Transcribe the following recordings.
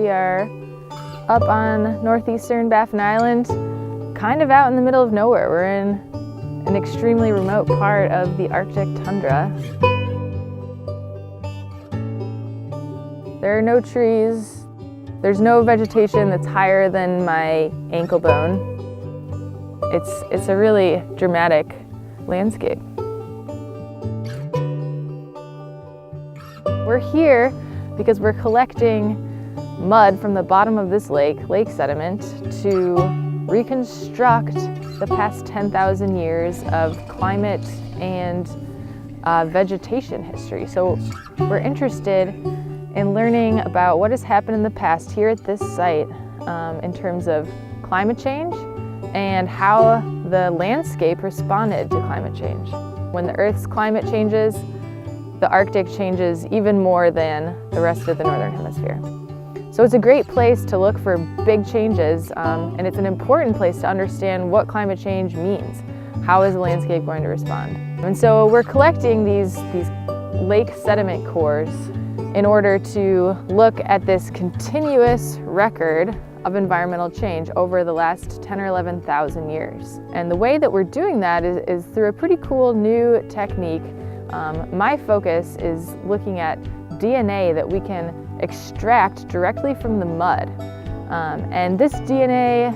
We are up on northeastern Baffin Island, kind of out in the middle of nowhere. We're in an extremely remote part of the Arctic tundra. There are no trees. There's no vegetation that's higher than my ankle bone. It's a really dramatic landscape. We're here because we're collecting mud from the bottom of this lake sediment, to reconstruct the past 10,000 years of climate and vegetation history. So we're interested in learning about what has happened in the past here at this site in terms of climate change and how the landscape responded to climate change. When the Earth's climate changes, the Arctic changes even more than the rest of the Northern Hemisphere. So it's a great place to look for big changes, and it's an important place to understand what climate change means. How is the landscape going to respond? And so we're collecting these lake sediment cores in order to look at this continuous record of environmental change over the last 10 or 11,000 years. And the way that we're doing that is through a pretty cool new technique. My focus is looking at DNA that we can extract directly from the mud. And this DNA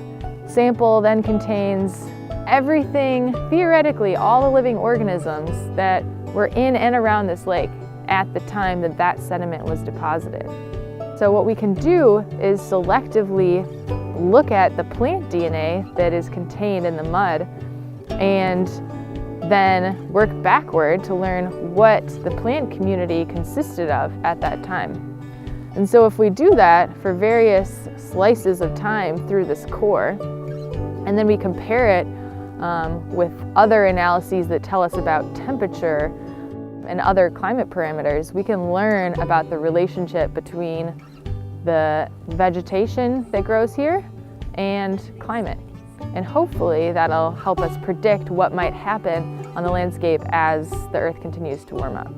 sample then contains everything, theoretically, all the living organisms that were in and around this lake at the time that that sediment was deposited. So what we can do is selectively look at the plant DNA that is contained in the mud and then work backward to learn what the plant community consisted of at that time. And so if we do that for various slices of time through this core, and then we compare it with other analyses that tell us about temperature and other climate parameters, we can learn about the relationship between the vegetation that grows here and climate. And hopefully that'll help us predict what might happen on the landscape as the Earth continues to warm up.